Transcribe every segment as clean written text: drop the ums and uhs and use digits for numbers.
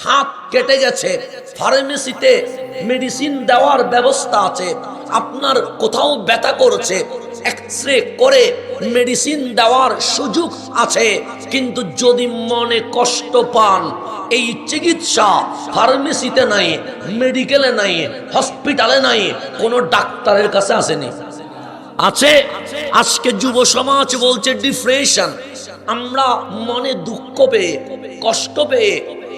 হাত কেটে গেছে, ফার্মেসিতে মেডিসিন দেওয়ার ব্যবস্থা আছে। আপনার কোথাও ব্যথা করছে, এক্সরে করে মেডিসিন দেওয়ার সুযোগ আছে। কিন্তু যদি মনে কষ্ট পান, এই চিকিৎসা ফার্মেসিতে নাই, মেডিকেলে নাই, হসপিটালে নাই, কোনো ডাক্তারের কাছে আসেনি। আছে। আজকে যুব সমাজ বলছে ডিপ্রেশন। আমরা মনে দুঃখ পেয়ে, কষ্ট পেয়ে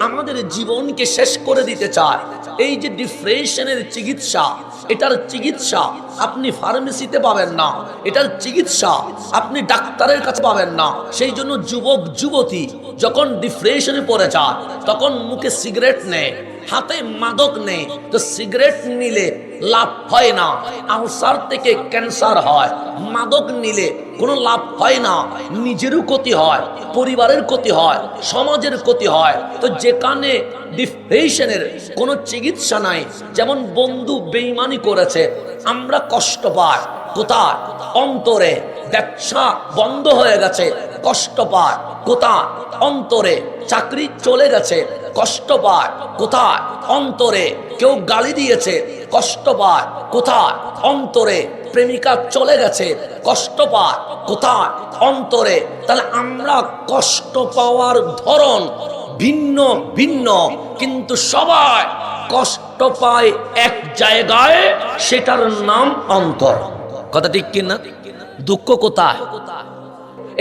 আমাদের জীবনকে শেষ করে দিতে চায়। এই যে ডিপ্রেশনের চিকিৎসা, এটার চিকিৎসা আপনি ফার্মেসিতে পাবেন না, এটার চিকিৎসা আপনি ডাক্তারের কাছে পাবেন না। সেই জন্য যুবক যুবতী যখন ডিপ্রেশনে পড়ে যায়, তখন মুখে সিগারেট নেয়, হাতে মাদক নেই। তো সিগারেট নিলে লাভ হয় না, আলসার থেকে ক্যান্সার হয়। মাদক নিলে কোনো লাভ হয় না, নিজেরও ক্ষতি হয়, পরিবারের ক্ষতি হয়, সমাজের ক্ষতি হয়। তো যেখানে ডিপ্রেশনের কোনো চিকিৎসা নাই, যেমন বন্ধু বেঈমানি করেছে, আমরা কষ্ট পাই কোথায়? অন্তরে। ব্যবসা বন্ধ হয়ে গেছে, কষ্ট পায় কোথায়? অন্তরে। চাকরি চলে গেছে, কষ্ট পায় কোথায়? অন্তরে। কেউ গালি দিয়েছে, কষ্ট পায় কোথায়? অন্তরে। প্রেমিকা চলে গেছে, কষ্ট পায় কোথায়? অন্তরে। তাহলে আমরা কষ্ট পাওয়ার ধরন ভিন্ন ভিন্ন, কিন্তু সবাই কষ্ট পায় এক জায়গায়, সেটার নাম অন্তর। কথা ঠিক কিনা? দুঃখ কোথায়?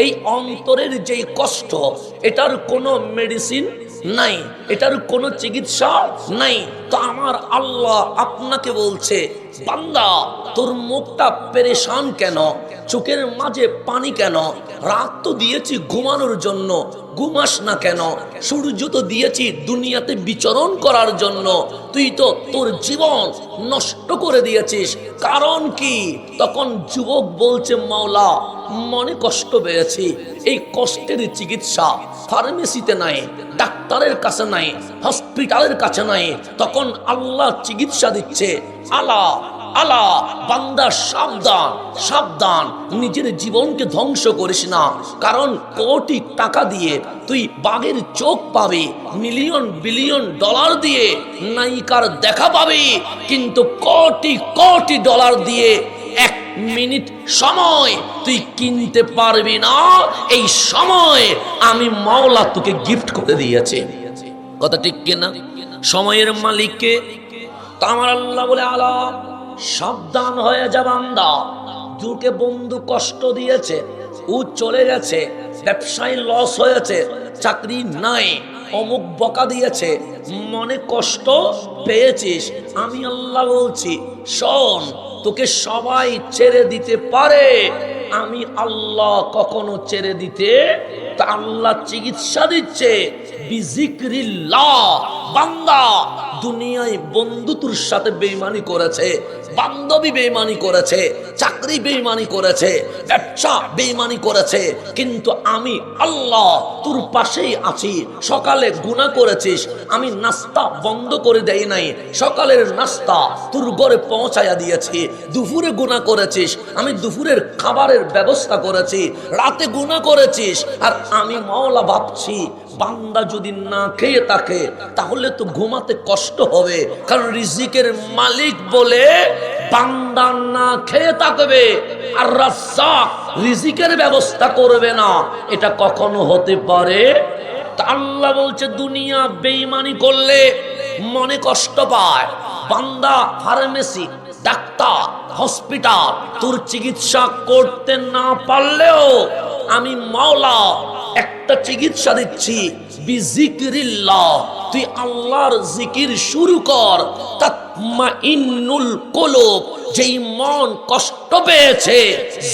এই অন্তরের যেই কষ্ট, এটার কোনো মেডিসিন নাই, এটার কোনো চিকিৎসা নাই। তো আমার আল্লাহ আপনাকে বলছে, বান্দা তোর মুখটা পেরেশান কেন, চোখের মাঝে পানি কেন? রাত তো দিয়েছি ঘুমানোর জন্য, ঘুমাস না কেন? সূর্য তো দিয়েছি দুনিয়াতে বিচরণ করার জন্য, তুই তো তোর জীবন নষ্ট করে দিয়েছিস। কারণ কি? তখন যুবক বলছে, মাওলা মনে কষ্ট পেয়েছি, এই কষ্টের চিকিৎসা ফার্মেসিতে নাই, ডাক্তারের কাছে নাই, হসপিটালের কাছে নাই। তখন আল্লাহ চিকিৎসা দিচ্ছে। আলা আলা বান্দা সাবধান, সাবধান, নিজের জীবনকে ধ্বংস করিস না। কারণ কোটি টাকা দিয়ে তুই বাঘের চোখ পাবি, মিলিয়ন বিলিয়ন ডলার দিয়ে নায়িকার দেখা পাবি, কিন্তু কোটি কোটি ডলার দিয়ে 1 মিনিট সময় তুই কিনতে পারবি না। এই সময় আমি মাওলা তোকে গিফট করে দিয়েছি। কথা ঠিক কিনা? সময়ের মালিককে। তো আমার আল্লাহ বলে, আলা সাবধান হয়ে যা বান্দা, তোকে বন্ধু কষ্ট দিয়েছে, ও চলে গেছে, ব্যবসায় লস হয়েছে, চাকরি নাই, অমুক বকা দিয়েছে, মনে কষ্ট পেয়েছিস। আমি আল্লাহ বলছি, শোন, তোকে সবাই ছেড়ে দিতে পারে, আমি আল্লাহ কখনো ছেড়ে দিতে। তা আল্লাহ চিকিৎসা দিচ্ছে বিজিক্রিল্লাহ। বান্দা দুনিয়ায় বন্ধু তোর সাথে বেঈমানি করেছে, বান্ধবী বেঈমানি করেছে, চাকরি বেঈমানি করেছে, ব্যবসা বেঈমানি করেছে, কিন্তু আমি আল্লাহ তোর পাশেই আছি। সকালে গুনাহ করেছিস, আমি নাস্তা বন্ধ করে দেই নাই, সকালের নাস্তা তোর ঘরে পৌঁছায়া দিয়েছি। দুপুরে গুনাহ করেছিস, আমি দুপুরের খাবারের ব্যবস্থা করেছি। রাতে গুনাহ করেছিস, আর আমি মাওলা ভাবছি বান্দা যদি না খেয়ে থাকে তাহলে তো ঘুমাতে কষ্ট হবে। কারণ রিজিকের মালিক বলে বান্দা না খেয়ে থাকবে, আর রাজ্জাক রিজিকের ব্যবস্থা করবে না, এটা কখনো হতে পারে? তা আল্লাহ বলছে, দুনিয়া বেঈমানি করলে মনে কষ্ট পায়। বান্দা ফার্মেসি, ডাক্তার, হসপিটাল তোর চিকিৎসা করতে না পারলেও আমি মাওলা একটা চিকিৎসা দিচ্ছি বিজিক্রিল্লাহ। তুই আল্লাহর জিকির শুরু কর, তাতমাইন্নুল কুলুব। যেই মন কষ্ট পেয়েছে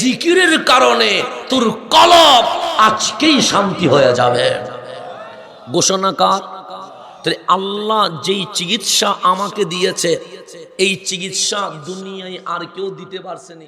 জিকিরের কারণে, তোর কলব আজকেই শান্তি হয়ে যাবে। ঘোষণাকার। তাহলে আল্লাহ যেই চিকিৎসা আমাকে দিয়েছে, এই চিকিৎসা দুনিয়ায় আর কেউ দিতে পারছে না।